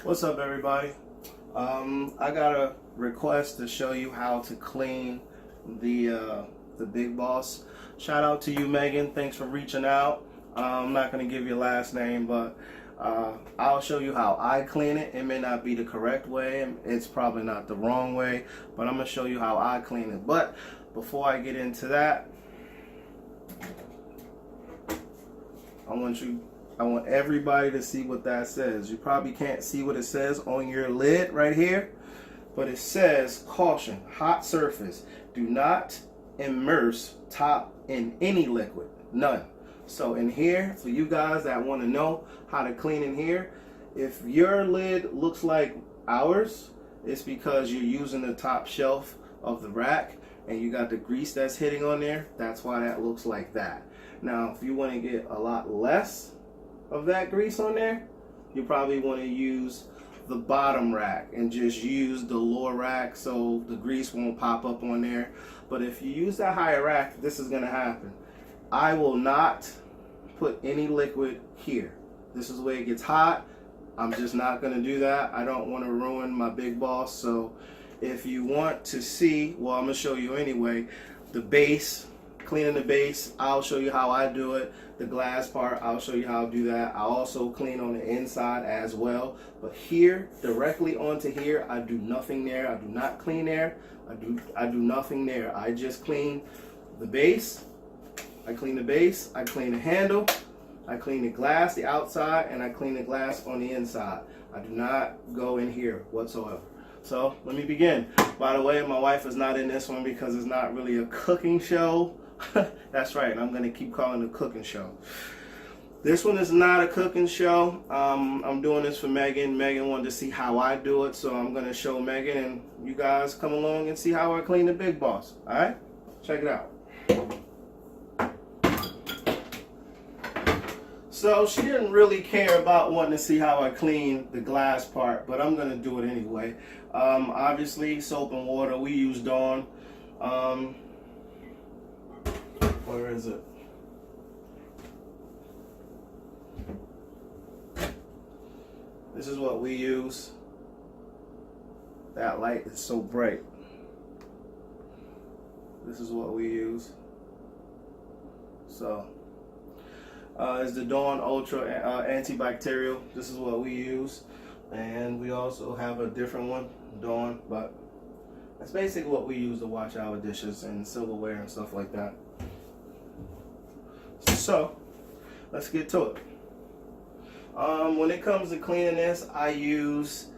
What's up, everybody? I got a request to show you how to clean the Big Boss. Shout out to you, Megan. Thanks for reaching out. I'm not going to give your last name, but I'll show you how I clean it. It may not be the correct way. It's probably not the wrong way, but I'm going to show you how I clean it. But before I get into that, I want everybody to see what that says. You probably can't see what it says on your lid right here, but it says, caution, hot surface. Do not immerse top in any liquid, none. So in here, for you guys that want to know how to clean in here, if your lid looks like ours, it's because you're using the top shelf of the rack and you got the grease that's hitting on there. That's why that looks like that. Now, if you want to get a lot less of that grease on there, you probably want to use the bottom rack and just use the lower rack so the grease won't pop up on there. But if you use that higher rack, this is going to happen. I will not put any liquid here. This is where it gets hot. I'm just not going to do that. I don't want to ruin my Big Boss. So if you want to see, well, I'm going to show you anyway, the base, cleaning the base, I'll show you how I do it. The glass part, I'll show you how to do that. I also clean on the inside as well. But here, directly onto here, I do nothing there. I do not clean there. I do nothing there. I just clean the base. I clean the base. I clean the handle. I clean the glass, the outside, and I clean the glass on the inside. I do not go in here whatsoever. So let me begin. By the way, my wife is not in this one because it's not really a cooking show. That's right, I'm going to keep calling it a cooking show. This one is not a cooking show. I'm doing this for Megan. Megan wanted to see how I do it, so I'm going to show Megan, and you guys come along and see how I clean the Big Boss. Alright? Check it out. So she didn't really care about wanting to see how I clean the glass part, but I'm going to do it anyway. Obviously, soap and water. We use Dawn. Where is it? This is what we use. That light is so bright. This is what we use. So, it's the Dawn Ultra antibacterial. This is what we use. And we also have a different one, Dawn, but that's basically what we use to wash our dishes and silverware and stuff like that. So, let's get to it. When it comes to cleaning this, I use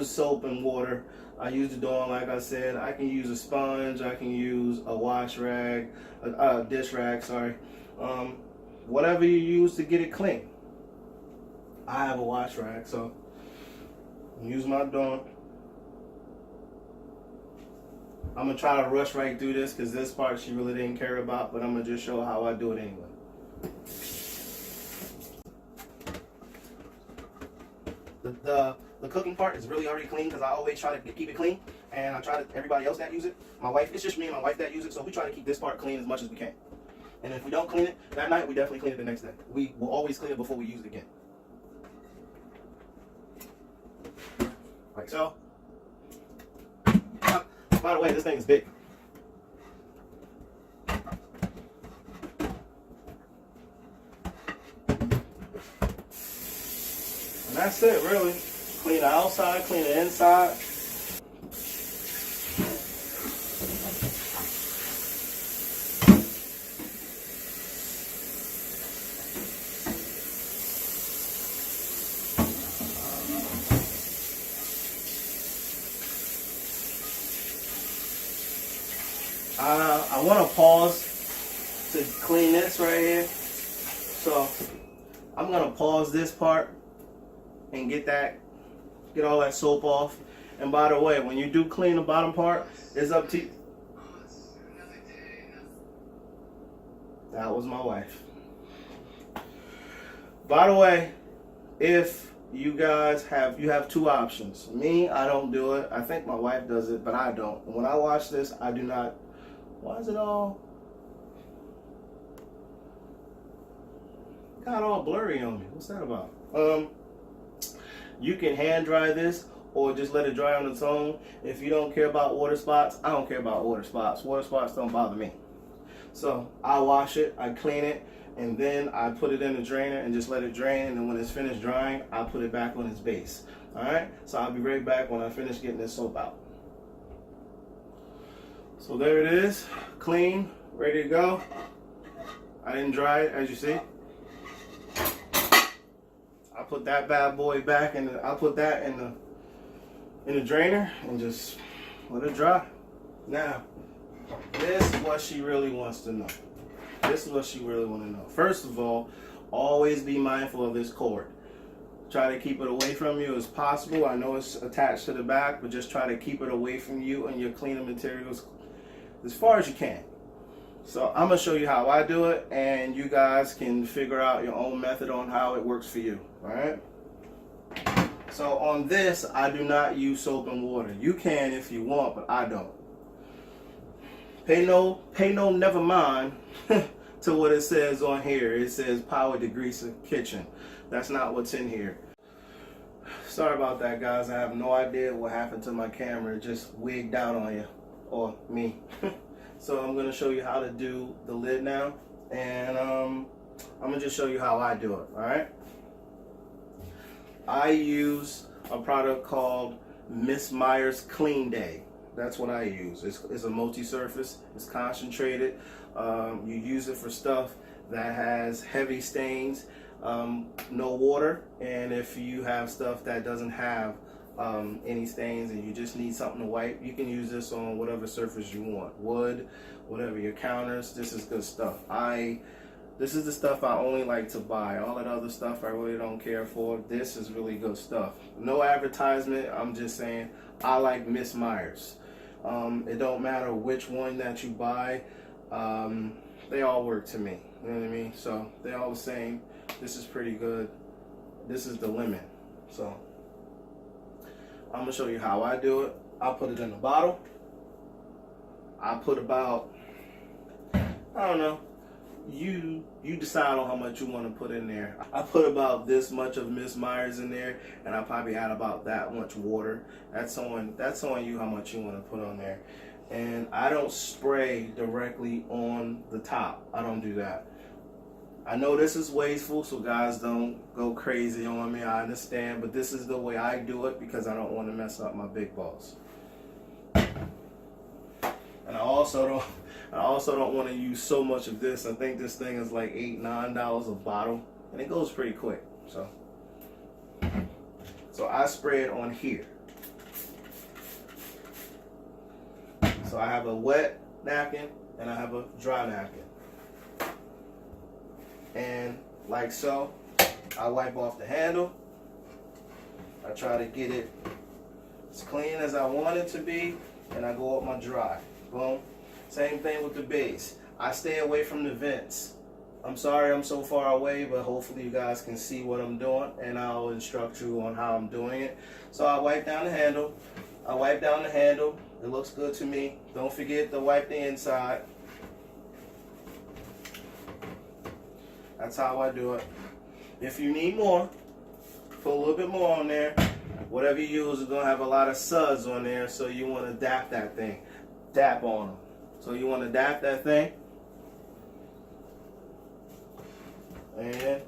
soap and water. I use the Dawn, like I said. I can use a sponge. I can use a wash rag, a dish rag, sorry. Whatever you use to get it clean. I have a wash rag, so use my Dawn. I'm going to try to rush right through this because this part she really didn't care about, but I'm going to just show how I do it anyway. The cooking part is really already clean because I always try to keep it clean, and I try to everybody else that use it. My wife, it's just me and my wife that use it, so we try to keep this part clean as much as we can. And if we don't clean it that night, we definitely clean it the next day. We will always clean it before we use it again. Like so. By the way, this thing is big. And that's it, really. Clean the outside, clean the inside. I want to pause to clean this right here. So I'm going to pause this part and get all that soap off. And by the way, when you do clean the bottom part, it's up to you. That was my wife. By the way, if you guys have two options. Me, I don't do it. I think my wife does it, but I don't. When I watch this, I do not. Why is it all got all blurry on me? What's that about? You can hand dry this or just let it dry on its own. If you don't care about water spots, I don't care about water spots. Water spots don't bother me. So I wash it, I clean it, and then I put it in the drainer and just let it drain. And then when it's finished drying, I'll put it back on its base. All right, so I'll be right back when I finish getting this soap out. So there it is, clean, ready to go. I didn't dry it, as you see. I put that bad boy back in the, I'll put that in the drainer and just let it dry. Now, this is what she really wants to know. This is what she really wants to know. First of all, always be mindful of this cord. Try to keep it away from you as possible. I know it's attached to the back, but just try to keep it away from you and your cleaning materials as far as you can. So I'm going to show you how I do it, and you guys can figure out your own method on how it works for you. All right? So on this, I do not use soap and water. You can if you want, but I don't. Pay no never mind to what it says on here. It says power degreaser kitchen. That's not what's in here. Sorry about that, guys. I have no idea what happened to my camera. It just wigged out on you, or me. So I'm going to show you how to do the lid now, and I'm going to just show you how I do it. All right. I use a product called Miss Meyer's Clean Day. That's what I use. It's a multi-surface. It's concentrated. You use it for stuff that has heavy stains, no water, and if you have stuff that doesn't have any stains and you just need something to wipe, you can use this on whatever surface you want. Wood, whatever, your counters. This is good stuff. This is the stuff I only like to buy. All that other stuff I really don't care for. This is really good stuff. No advertisement. I'm just saying I like Miss Meyer's. It don't matter which one that you buy. They all work to me. You know what I mean? So they're all the same. This is pretty good. This is the lemon. So I'm gonna show you how I do it. I'll put it in a bottle. I put about, I don't know, you decide on how much you want to put in there. I put about this much of Miss Meyer's in there, and I probably add about that much water. That's on you how much you want to put on there. And I don't spray directly on the top. I don't do that. I know this is wasteful, so guys don't go crazy on me. I understand, but this is the way I do it because I don't want to mess up my big balls. And I also don't want to use so much of this. I think this thing is like $8, $9 a bottle, and it goes pretty quick. So I spray it on here. So I have a wet napkin and I have a dry napkin. And like so, I wipe off the handle. I try to get it as clean as I want it to be, and I go up my dry. Boom. Same thing with the base. I stay away from the vents. I'm sorry I'm so far away, but hopefully you guys can see what I'm doing, and I'll instruct you on how I'm doing it. So I wipe down the handle. I wipe down the handle. It looks good to me. Don't forget to wipe the inside. That's how I do it. If you need more, put a little bit more on there. Whatever you use is going to have a lot of suds on there, so you want to dap that thing. Dap on them. So you want to dap that thing. And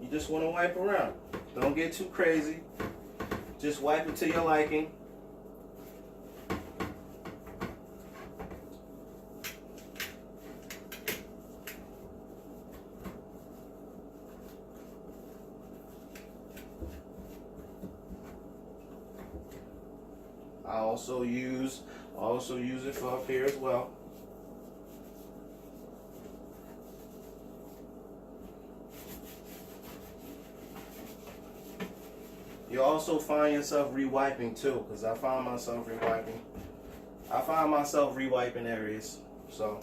you just want to wipe around. Don't get too crazy. Just wipe it to your liking. I also use it for up here as well. You also find yourself re-wiping too, because I find myself re-wiping. I find myself re-wiping areas. So,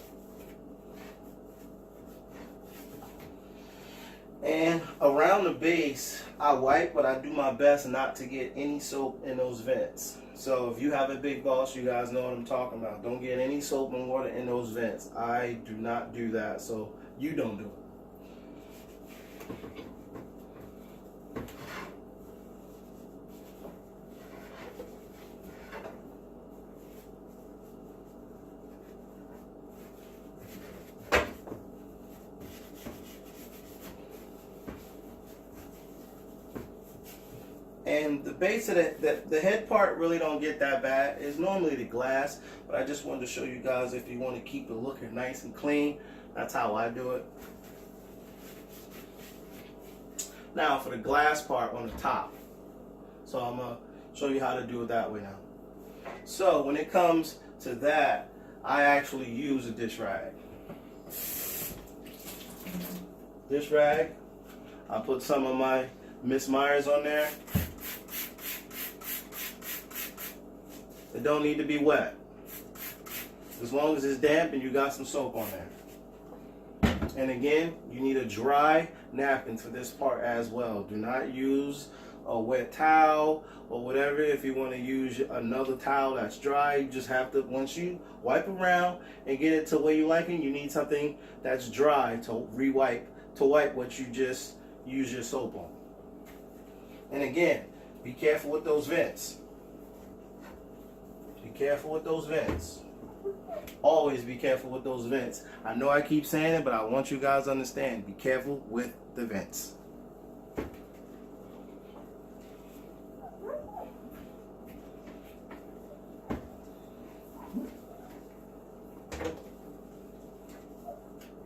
and around the base, I wipe, but I do my best not to get any soap in those vents. So if you have a big boss, you guys know what I'm talking about. Don't get any soap and water in those vents. I do not do that, so you don't do it. And the base of the head part really don't get that bad. It's normally the glass, but I just wanted to show you guys if you want to keep it looking nice and clean. That's how I do it. Now for the glass part on the top. So I'm going to show you how to do it that way now. So when it comes to that, I actually use a dish rag. Dish rag. I put some of my Miss Myers on there. It don't need to be wet. As long as it's damp and you got some soap on there. And again, you need a dry napkin for this part as well. Do not use a wet towel or whatever. If you want to use another towel that's dry, you just have to, once you wipe around and get it to where you like it, you need something that's dry to wipe what you just use your soap on. And again, be careful with those vents. Be careful with those vents. Always be careful with those vents. I know I keep saying it, but I want you guys to understand. Be careful with the vents.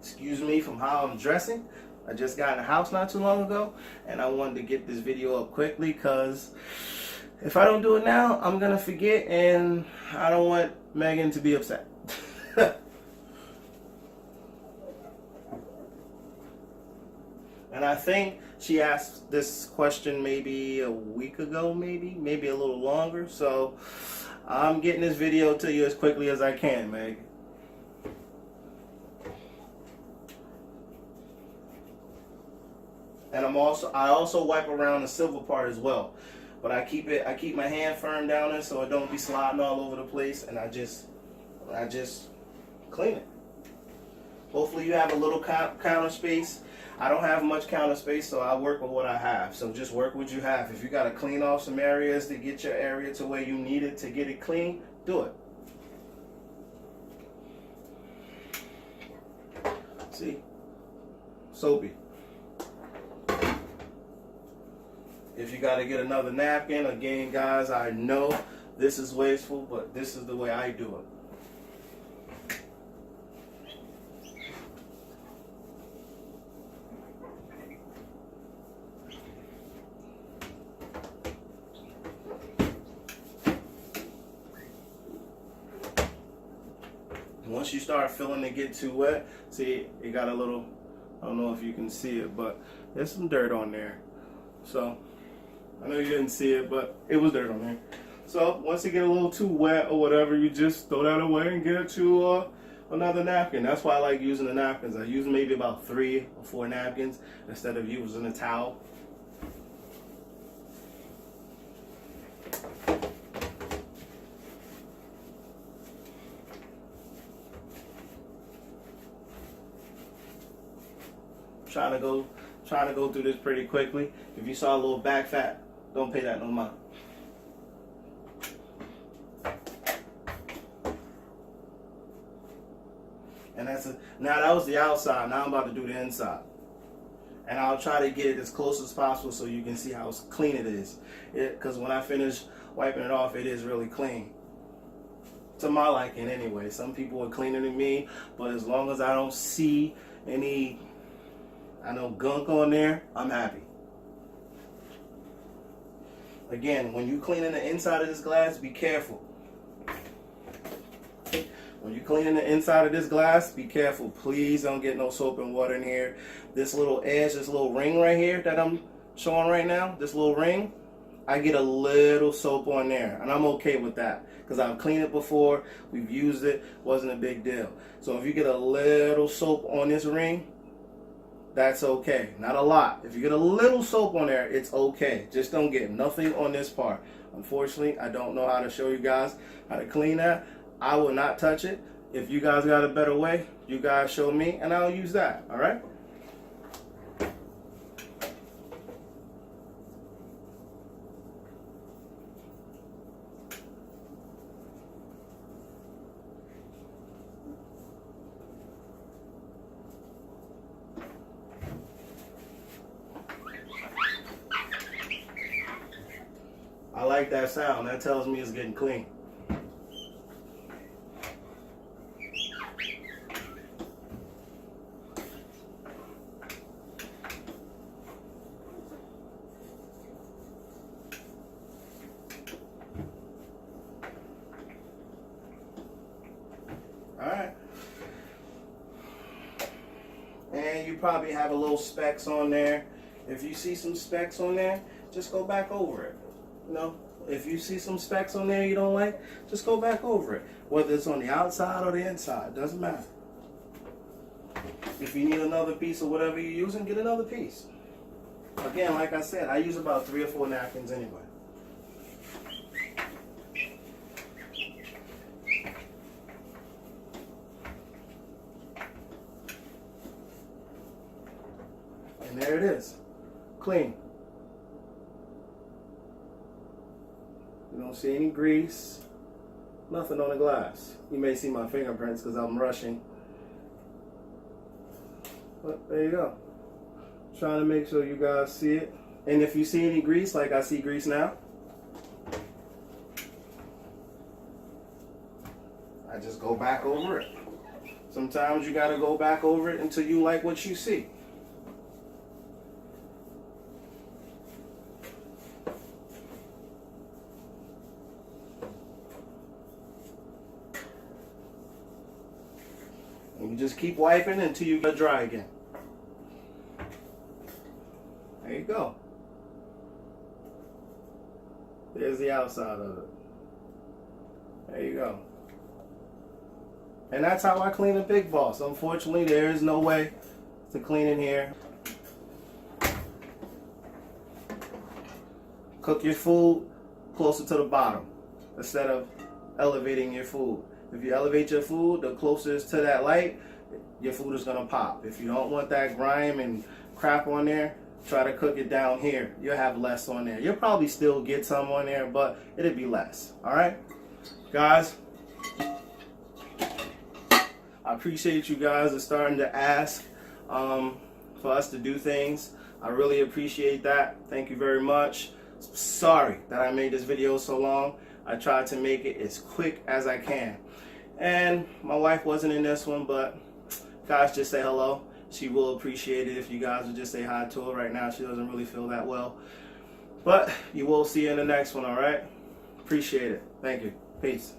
Excuse me from how I'm dressing. I just got in the house not too long ago, and I wanted to get this video up quickly because if I don't do it now, I'm going to forget, and I don't want Megan to be upset. And I think she asked this question maybe a week ago, maybe a little longer. So I'm getting this video to you as quickly as I can, Meg. And I also wipe around the silver part as well. But I keep my hand firm down there so it don't be sliding all over the place, and I just clean it. Hopefully you have a little counter space. I don't have much counter space, so I work with what I have. So just work what you have. If you got to clean off some areas to get your area to where you need it to get it clean, do it. See? Soapy. If you got to get another napkin, again, guys, I know this is wasteful, but this is the way I do it. Once you start feeling it get too wet, see, it got a little, I don't know if you can see it, but there's some dirt on there. So, I know you didn't see it, but it was dirt on there. So, once it get a little too wet or whatever, you just throw that away and get it to another napkin. That's why I like using the napkins. I use maybe about 3 or 4 napkins instead of using a towel. Trying to go through this pretty quickly. If you saw a little back fat, don't pay that no mind. And now that was the outside. Now I'm about to do the inside. And I'll try to get it as close as possible so you can see how clean it is. Because when I finish wiping it off, it is really clean. To my liking anyway. Some people are cleaner than me, but as long as I don't see any gunk on there, I'm happy. Again, when you cleaning the inside of this glass, be careful. When you cleaning the inside of this glass, be careful. Please don't get no soap and water in here. This little edge, this little ring right here that I'm showing right now, this little ring, I get a little soap on there, and I'm okay with that because I've cleaned it before. We've used it, wasn't a big deal. So if you get a little soap on this ring, that's okay. Not a lot. If you get a little soap on there, it's okay. Just don't get nothing on this part. Unfortunately, I don't know how to show you guys how to clean that. I will not touch it. If you guys got a better way, you guys show me and I'll use that. All right? like that sound. That tells me it's getting clean. Alright. And you probably have a little specks on there. If you see some specks on there, just go back over it. You know, if you see some specks on there you don't like, just go back over it. Whether it's on the outside or the inside, doesn't matter. If you need another piece of whatever you're using, get another piece. Again, like I said, I use about 3 or 4 napkins anyway. And there it is, clean. You don't see any grease, nothing on the glass. You may see my fingerprints because I'm rushing. But there you go. Trying to make sure you guys see it. And if you see any grease, like I see grease now, I just go back over it. Sometimes you gotta go back over it until you like what you see. And you just keep wiping until you get dry again. There you go. There's the outside of it. There you go. And that's how I clean a Big Boss. Unfortunately, there is no way to clean in here. Cook your food closer to the bottom instead of elevating your food. If you elevate your food, the closer it's to that light, your food is gonna pop. If you don't want that grime and crap on there, try to cook it down here. You'll have less on there. You'll probably still get some on there, but it'll be less. All right, guys. I appreciate you guys are starting to ask for us to do things. I really appreciate that. Thank you very much. Sorry that I made this video so long. I tried to make it as quick as I can. And my wife wasn't in this one, but guys, just say hello. She will appreciate it if you guys would just say hi to her. Right now, she doesn't really feel that well. But you will see her in the next one, all right? Appreciate it. Thank you. Peace.